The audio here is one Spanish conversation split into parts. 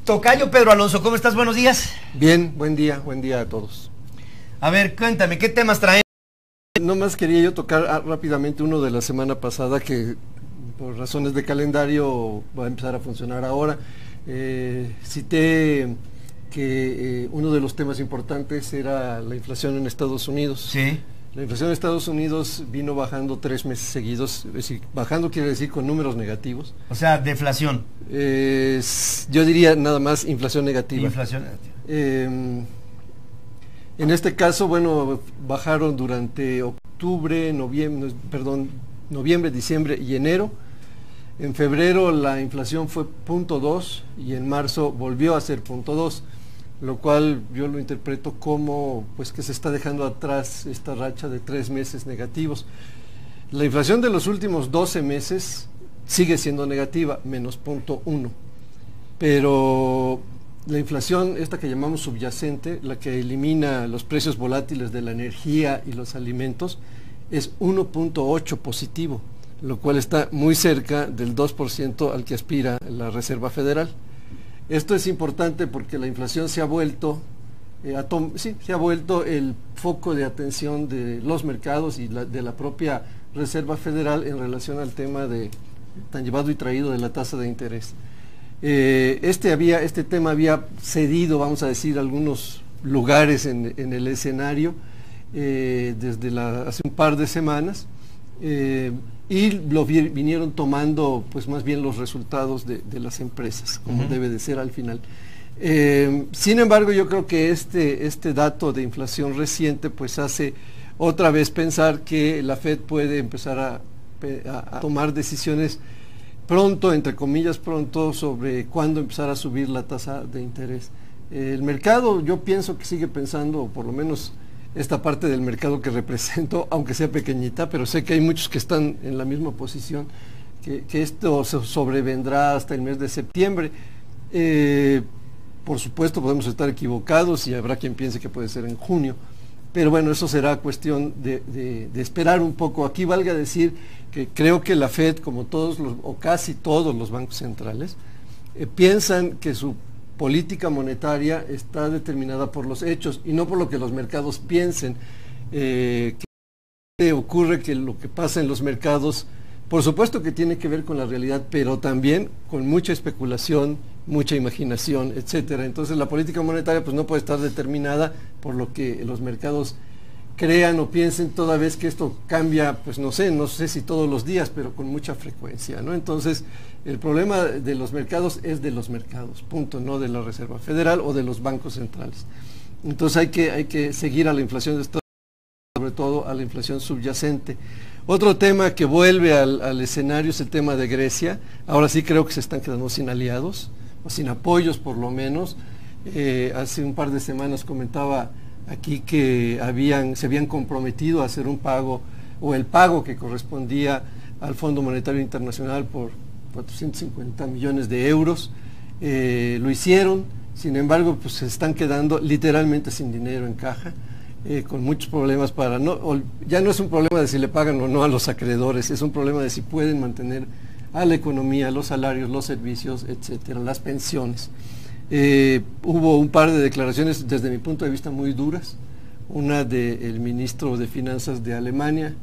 Tocayo Pedro Alonso, ¿cómo estás? Buenos días. Bien, buen día a todos. A ver, cuéntame, ¿qué temas traen? Nomás quería yo tocar rápidamente uno de la semana pasada que por razones de calendario va a empezar a funcionar ahora. Cité que uno de los temas importantes era la inflación en Estados Unidos. Sí. La inflación en Estados Unidos vino bajando 3 meses seguidos, es decir, bajando quiere decir con números negativos. O sea, deflación. Yo diría nada más inflación negativa. Inflación negativa. En este caso, bueno, bajaron durante octubre, noviembre, diciembre y enero. En febrero la inflación fue 0.2 y en marzo volvió a ser 0.2, lo cual yo lo interpreto como pues que se está dejando atrás esta racha de 3 meses negativos. La inflación de los últimos 12 meses sigue siendo negativa, menos 0.1, pero la inflación, esta que llamamos subyacente, la que elimina los precios volátiles de la energía y los alimentos, es 1.8 positivo, lo cual está muy cerca del 2% al que aspira la Reserva Federal. Esto es importante porque la inflación se ha vuelto, se ha vuelto el foco de atención de los mercados y de la propia Reserva Federal en relación al tema de tan llevado y traído de la tasa de interés. Este tema había cedido, vamos a decir, algunos lugares en el escenario desde hace un par de semanas y lo vinieron tomando pues más bien los resultados de las empresas, como debe de ser al final. Sin embargo, yo creo que este dato de inflación reciente pues hace otra vez pensar que la Fed puede empezar a tomar decisiones pronto, entre comillas pronto, sobre cuándo empezar a subir la tasa de interés. El mercado, yo pienso que sigue pensando, o por lo menos esta parte del mercado que represento, aunque sea pequeñita, pero sé que hay muchos que están en la misma posición, que esto se sobrevendrá hasta el mes de septiembre. Por supuesto podemos estar equivocados y habrá quien piense que puede ser en junio, pero bueno, eso será cuestión de esperar un poco. Aquí valga decir que creo que la Fed, como todos o casi todos los bancos centrales, piensan que su política monetaria está determinada por los hechos y no por lo que los mercados piensen. Que ocurre que lo que pasa en los mercados, por supuesto que tiene que ver con la realidad, pero también con mucha especulación, mucha imaginación, etcétera. Entonces la política monetaria pues no puede estar determinada por lo que los mercados crean o piensen, toda vez que esto cambia, pues no sé si todos los días, pero con mucha frecuencia, ¿no? Entonces el problema de los mercados es de los mercados, punto, no de la Reserva Federal o de los bancos centrales. Entonces hay que seguir a la inflación de Estados Unidos, sobre todo a la inflación subyacente. Otro tema que vuelve al escenario es el tema de Grecia. Ahora sí creo que se están quedando sin aliados, o sin apoyos por lo menos. Hace un par de semanas comentaba aquí que se habían comprometido a hacer un pago, o el pago que correspondía al Fondo Monetario Internacional por 450 millones de euros. Lo hicieron, sin embargo, pues se están quedando literalmente sin dinero en caja. Con muchos problemas ya no es un problema de si le pagan o no a los acreedores, es un problema de si pueden mantener a la economía, los salarios, los servicios, etcétera, las pensiones. Hubo un par de declaraciones desde mi punto de vista muy duras, una del ministro de Finanzas de Alemania,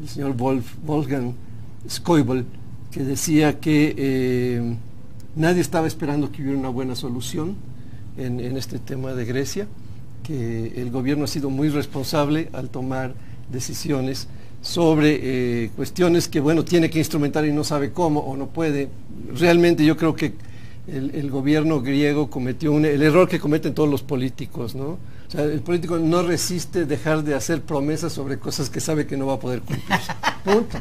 el señor Wolfgang Schäuble, que decía que nadie estaba esperando que hubiera una buena solución en este tema de Grecia, que el gobierno ha sido muy responsable al tomar decisiones sobre cuestiones que, bueno, tiene que instrumentar y no sabe cómo o no puede. Realmente yo creo que el gobierno griego cometió el error que cometen todos los políticos, ¿no? O sea, el político no resiste dejar de hacer promesas sobre cosas que sabe que no va a poder cumplir. Punto.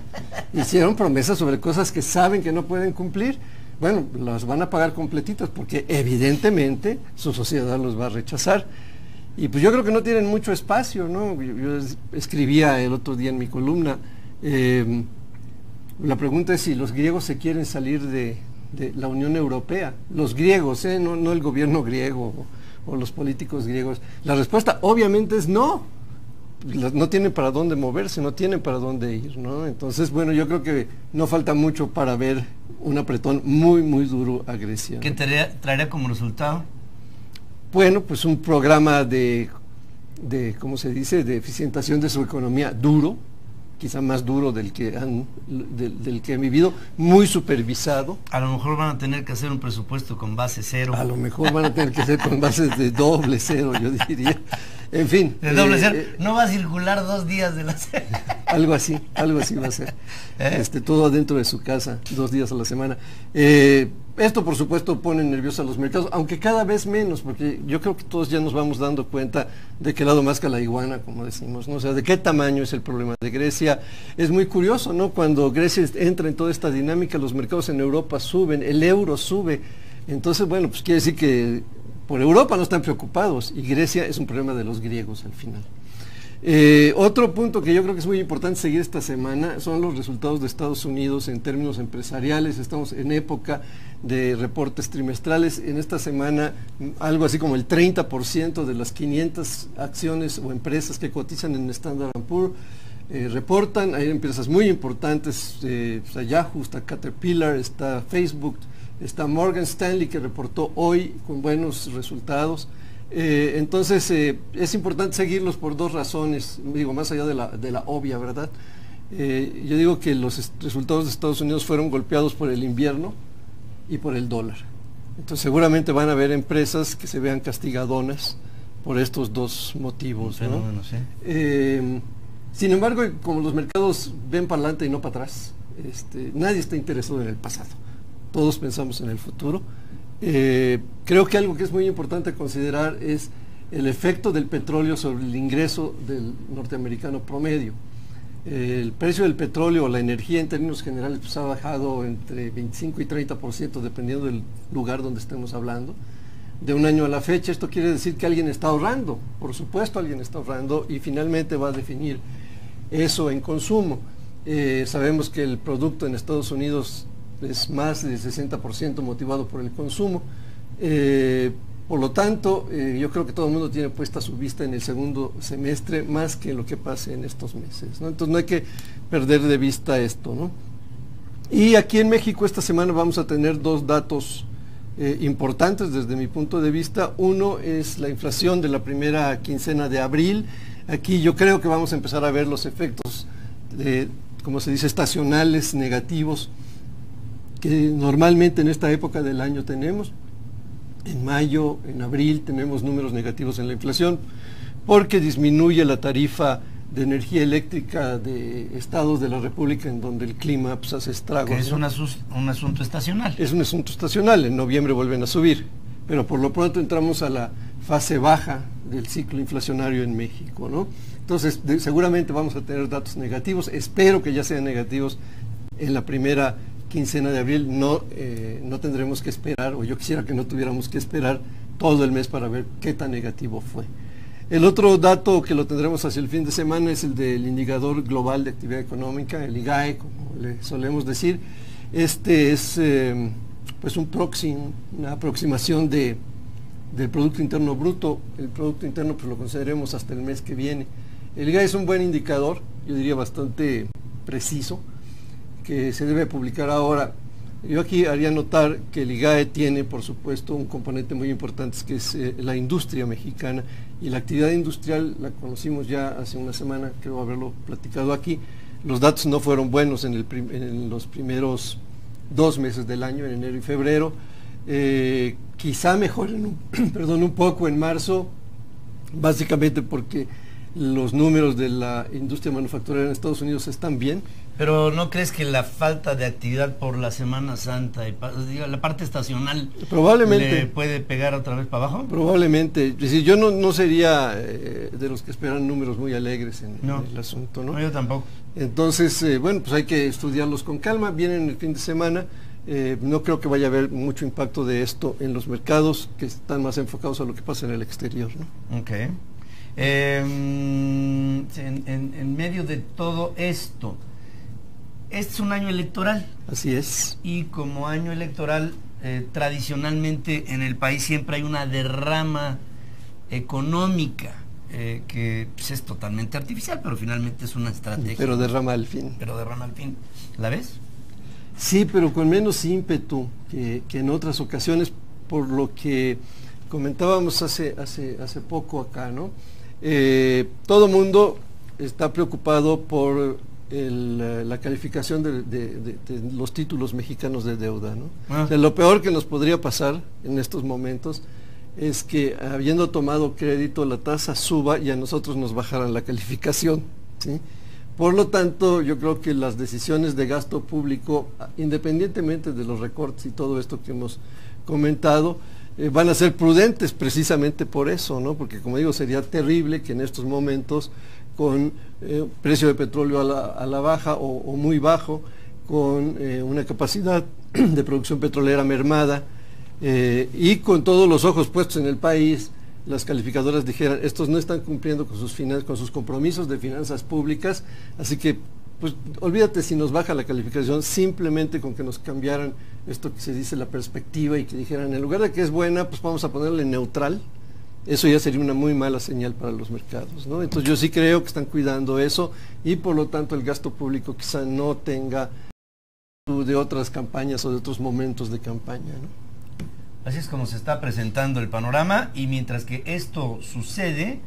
Hicieron promesas sobre cosas que saben que no pueden cumplir. Bueno, las van a pagar completitas porque evidentemente su sociedad los va a rechazar. Y pues yo creo que no tienen mucho espacio, ¿no? Yo escribía el otro día en mi columna, la pregunta es si los griegos se quieren salir de la Unión Europea, los griegos, no el gobierno griego o los políticos griegos. La respuesta obviamente es no, no tienen para dónde moverse, no tienen para dónde ir, ¿no? Entonces, bueno, yo creo que no falta mucho para ver un apretón muy, muy duro a Grecia, ¿no? ¿Qué traería como resultado? Bueno, pues un programa ¿cómo se dice?, de eficientación de su economía duro, quizá más duro del que han vivido, muy supervisado. A lo mejor van a tener que hacer un presupuesto con base cero. A lo mejor van a tener que hacer con bases de doble cero, yo diría. En fin. De doble cero. No va a circular 2 días de la semana. Algo así va a ser. Todo dentro de su casa, 2 días a la semana. Esto, por supuesto, pone nerviosos a los mercados, aunque cada vez menos, porque yo creo que todos ya nos vamos dando cuenta de qué lado masca la iguana, como decimos, ¿no? O sea, de qué tamaño es el problema de Grecia. Es muy curioso, ¿no? Cuando Grecia entra en toda esta dinámica, los mercados en Europa suben, el euro sube. Entonces, bueno, pues quiere decir que por Europa no están preocupados, y Grecia es un problema de los griegos al final. Otro punto que yo creo que es muy importante seguir esta semana son los resultados de Estados Unidos en términos empresariales. Estamos en época de reportes trimestrales. En esta semana algo así como el 30% de las 500 acciones o empresas que cotizan en Standard & Poor's reportan. Hay empresas muy importantes, está Yahoo, está Caterpillar, está Facebook, está Morgan Stanley, que reportó hoy con buenos resultados. Entonces es importante seguirlos por 2 razones, digo, más allá de la obvia, ¿verdad? Yo digo que los resultados de Estados Unidos fueron golpeados por el invierno y por el dólar. Entonces seguramente van a haber empresas que se vean castigadonas por estos 2 motivos, ¿no? Fenómeno, sí. Sin embargo, como los mercados ven para adelante y no para atrás, nadie está interesado en el pasado, todos pensamos en el futuro. Creo que algo que es muy importante considerar es el efecto del petróleo sobre el ingreso del norteamericano promedio. El precio del petróleo o la energía en términos generales pues, ha bajado entre 25 y 30% dependiendo del lugar donde estemos hablando. De un año a la fecha, esto quiere decir que alguien está ahorrando, por supuesto alguien está ahorrando, y finalmente va a definir eso en consumo. Sabemos que el producto en Estados Unidos es más del 60% motivado por el consumo. Por lo tanto, yo creo que todo el mundo tiene puesta su vista en el segundo semestre más que en lo que pase en estos meses, ¿no? Entonces no hay que perder de vista esto, ¿no? Y aquí en México esta semana vamos a tener 2 datos importantes desde mi punto de vista. Uno es la inflación de la primera quincena de abril. Aquí yo creo que vamos a empezar a ver los efectos, como se dice, estacionales negativos que normalmente en esta época del año tenemos. En mayo, en abril tenemos números negativos en la inflación porque disminuye la tarifa de energía eléctrica de estados de la República en donde el clima pues, hace estragos. Que es ¿no? un asunto estacional. Es un asunto estacional, en noviembre vuelven a subir, pero por lo pronto entramos a la fase baja del ciclo inflacionario en México, ¿no? Entonces seguramente vamos a tener datos negativos, espero que ya sean negativos en la primera quincena de abril. No tendremos que esperar, o yo quisiera que no tuviéramos que esperar todo el mes para ver qué tan negativo fue. El otro dato que lo tendremos hacia el fin de semana es el del indicador global de actividad económica, el IGAE, como le solemos decir. Este es pues un proxy, una aproximación del Producto Interno Bruto. El Producto Interno pues lo consideremos hasta el mes que viene. El IGAE es un buen indicador, yo diría bastante preciso, que se debe publicar ahora. Yo aquí haría notar que el IGAE tiene, por supuesto, un componente muy importante, que es la industria mexicana, y la actividad industrial la conocimos ya hace una semana, creo haberlo platicado aquí. Los datos no fueron buenos en los primeros 2 meses del año, en enero y febrero. Quizá mejoren un poco en marzo, básicamente porque los números de la industria manufacturera en Estados Unidos están bien. Pero ¿no crees que la falta de actividad por la Semana Santa y la parte estacional probablemente le puede pegar otra vez para abajo? Probablemente. Es decir, yo no sería de los que esperan números muy alegres en el asunto, ¿no? No, yo tampoco. Entonces, bueno, pues hay que estudiarlos con calma. Vienen el fin de semana. No creo que vaya a haber mucho impacto de esto en los mercados, que están más enfocados a lo que pasa en el exterior, ¿no? Ok. En medio de todo esto, este es un año electoral. Así es. Y como año electoral, tradicionalmente en el país siempre hay una derrama económica. que pues, es totalmente artificial, pero finalmente es una estrategia. Pero derrama al fin. Pero derrama al fin. ¿La ves? Sí, pero con menos ímpetu que en otras ocasiones, por lo que comentábamos hace poco acá, ¿no? Todo mundo está preocupado por la calificación de los títulos mexicanos de deuda, ¿no? O sea, lo peor que nos podría pasar en estos momentos es que, habiendo tomado crédito, la tasa suba y a nosotros nos bajaran la calificación, ¿sí? Por lo tanto, yo creo que las decisiones de gasto público, independientemente de los recortes y todo esto que hemos comentado, van a ser prudentes precisamente por eso, ¿no? Porque, como digo, sería terrible que en estos momentos, con precio de petróleo a la baja o muy bajo, con una capacidad de producción petrolera mermada, y con todos los ojos puestos en el país, las calificadoras dijeran, estos no están cumpliendo con sus compromisos de finanzas públicas, así que pues olvídate si nos baja la calificación, simplemente con que nos cambiaran esto que se dice la perspectiva y que dijeran, en lugar de que es buena, pues vamos a ponerle neutral. Eso ya sería una muy mala señal para los mercados, ¿no? Entonces yo sí creo que están cuidando eso y por lo tanto el gasto público quizá no tenga de otras campañas o de otros momentos de campaña, ¿no? Así es como se está presentando el panorama, y mientras que esto sucede,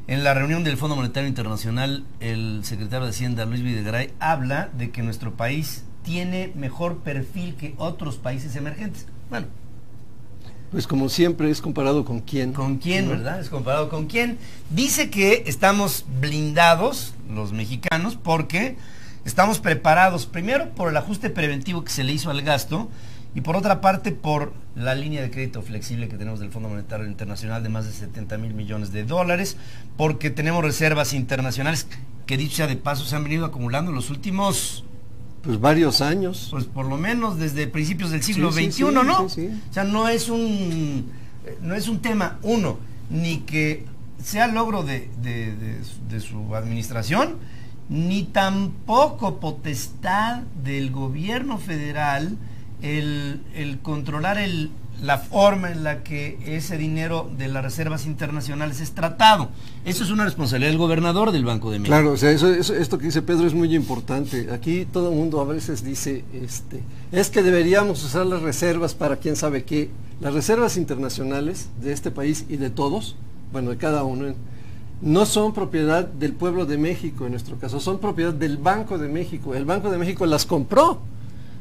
en la reunión del Fondo Monetario Internacional, el secretario de Hacienda, Luis Videgaray, habla de que nuestro país tiene mejor perfil que otros países emergentes. Bueno, pues como siempre, es comparado con quién. ¿Con quién, verdad? Es comparado con quién. Dice que estamos blindados, los mexicanos, porque estamos preparados, primero, por el ajuste preventivo que se le hizo al gasto, y por otra parte, por la línea de crédito flexible que tenemos del Fondo Monetario Internacional de más de 70,000 millones de dólares, porque tenemos reservas internacionales que, dicho sea de paso, se han venido acumulando en los últimos... pues varios años. Pues por lo menos desde principios del siglo XXI, sí, ¿no? Sí. O sea, no es un tema, ni que sea logro de su administración, ni tampoco potestad del gobierno federal el controlar la forma en la que ese dinero de las reservas internacionales es tratado. Eso es una responsabilidad del gobernador del Banco de México. Claro, o sea, esto que dice Pedro es muy importante. Aquí todo el mundo a veces dice, es que deberíamos usar las reservas para quién sabe qué. Las reservas internacionales de este país y de todos, bueno, de cada uno, no son propiedad del pueblo de México en nuestro caso, son propiedad del Banco de México. El Banco de México las compró.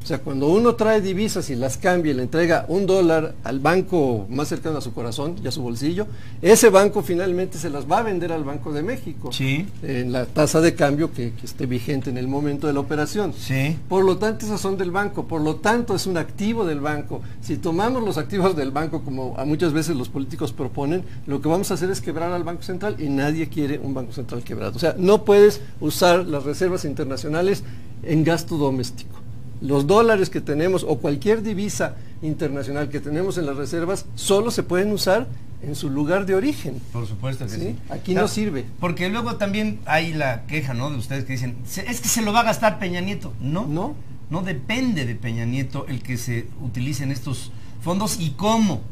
O sea, cuando uno trae divisas y las cambia y le entrega $1 al banco más cercano a su corazón y a su bolsillo, ese banco finalmente se las va a vender al Banco de México. Sí. En la tasa de cambio que esté vigente en el momento de la operación. Sí. Por lo tanto, esas son del banco, por lo tanto es un activo del banco. Si tomamos los activos del banco, como a muchas veces los políticos proponen, lo que vamos a hacer es quebrar al Banco Central, y nadie quiere un Banco Central quebrado. O sea, no puedes usar las reservas internacionales en gasto doméstico. Los dólares que tenemos o cualquier divisa internacional que tenemos en las reservas solo se pueden usar en su lugar de origen. Por supuesto que sí. Aquí no sirve. Porque luego también hay la queja, ¿no?, de ustedes que dicen, es que se lo va a gastar Peña Nieto. No depende de Peña Nieto el que se utilicen estos fondos y cómo.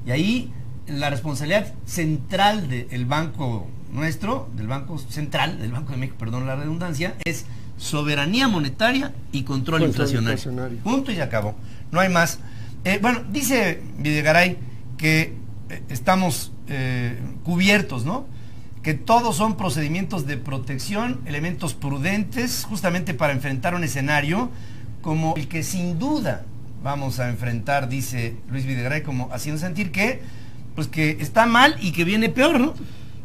Y ahí la responsabilidad central del banco nuestro, del Banco Central, del Banco de México, perdón la redundancia, es soberanía monetaria y control inflacionario. Punto y se acabó. No hay más. Bueno, dice Videgaray que estamos cubiertos, ¿no? Que todos son procedimientos de protección, elementos prudentes, justamente para enfrentar un escenario como el que sin duda vamos a enfrentar, dice Luis Videgaray, como haciendo sentir que, pues, que está mal y que viene peor, ¿no?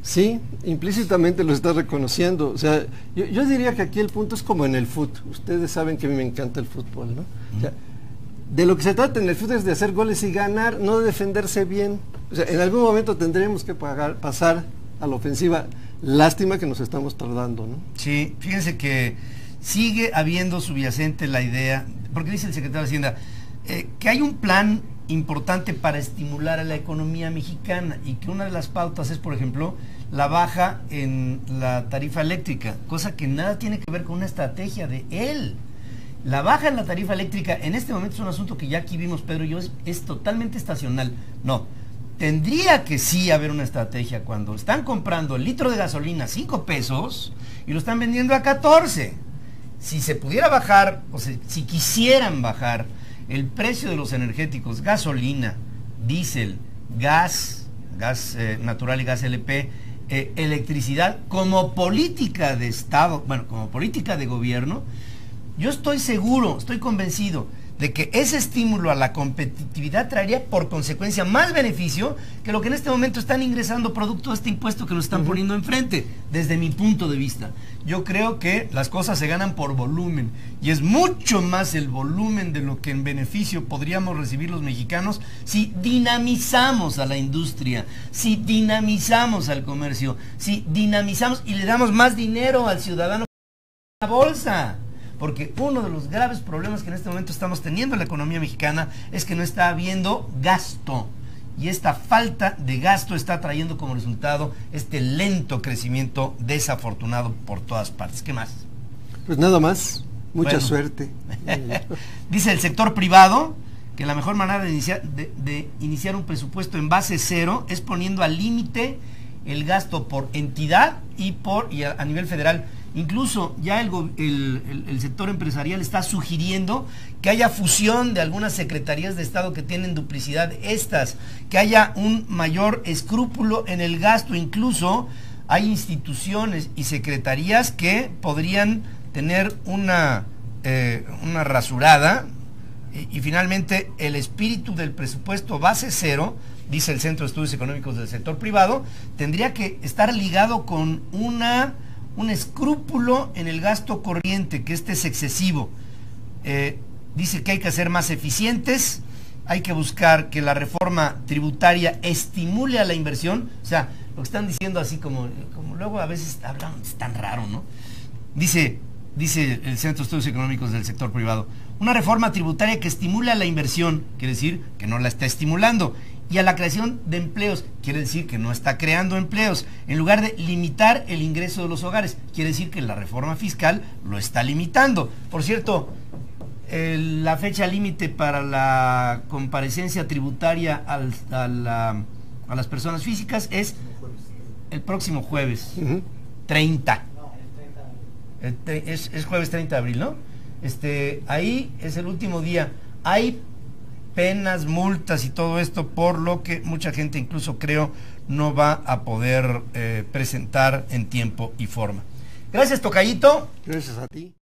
Sí, implícitamente lo está reconociendo. O sea, yo diría que aquí el punto es como en el fútbol. Ustedes saben que a mí me encanta el fútbol, ¿no? O sea, de lo que se trata en el fútbol es de hacer goles y ganar, no de defenderse bien. O sea, en algún momento tendremos que pasar a la ofensiva. Lástima que nos estamos tardando, ¿no? Sí, fíjense que sigue habiendo subyacente la idea, porque dice el secretario de Hacienda, que hay un plan importante para estimular a la economía mexicana y que una de las pautas es, por ejemplo, la baja en la tarifa eléctrica, cosa que nada tiene que ver con una estrategia de él. La baja en la tarifa eléctrica en este momento es un asunto que ya aquí vimos Pedro y yo, es totalmente estacional. No, tendría que sí haber una estrategia cuando están comprando el litro de gasolina a 5 pesos y lo están vendiendo a 14. Si se pudiera bajar, o sea, si quisieran bajar el precio de los energéticos, gasolina, diésel, gas natural y gas LP, electricidad, como política de Estado, bueno, como política de gobierno, yo estoy seguro, estoy convencido de que ese estímulo a la competitividad traería por consecuencia más beneficio que lo que en este momento están ingresando producto de este impuesto que nos están poniendo enfrente, desde mi punto de vista. Yo creo que las cosas se ganan por volumen, y es mucho más el volumen de lo que en beneficio podríamos recibir los mexicanos si dinamizamos a la industria, si dinamizamos al comercio, si dinamizamos y le damos más dinero al ciudadano a la bolsa. Porque uno de los graves problemas que en este momento estamos teniendo en la economía mexicana es que no está habiendo gasto. Y esta falta de gasto está trayendo como resultado este lento crecimiento desafortunado por todas partes. ¿Qué más? Pues nada más. Mucha suerte. Dice el sector privado que la mejor manera de iniciar un presupuesto en base cero es poniendo al límite el gasto por entidad y a nivel federal. Incluso ya el sector empresarial está sugiriendo que haya fusión de algunas secretarías de Estado que tienen duplicidad que haya un mayor escrúpulo en el gasto. Incluso hay instituciones y secretarías que podrían tener una rasurada y finalmente el espíritu del presupuesto base cero, dice el Centro de Estudios Económicos del Sector Privado, tendría que estar ligado con un escrúpulo en el gasto corriente, que es excesivo. Dice que hay que ser más eficientes, hay que buscar que la reforma tributaria estimule a la inversión. O sea, lo que están diciendo así como luego a veces hablan, es tan raro, ¿no? Dice el Centro de Estudios Económicos del Sector Privado, una reforma tributaria que estimule a la inversión, quiere decir que no la está estimulando, y a la creación de empleos, quiere decir que no está creando empleos, en lugar de limitar el ingreso de los hogares, quiere decir que la reforma fiscal lo está limitando. Por cierto, la fecha límite para la comparecencia tributaria a las personas físicas es el próximo jueves, 30. Es jueves 30 de abril, ¿no? Ahí es el último día. Hay penas, multas y todo esto, por lo que mucha gente, incluso creo, no va a poder presentar en tiempo y forma. Gracias, tocayito. Gracias a ti.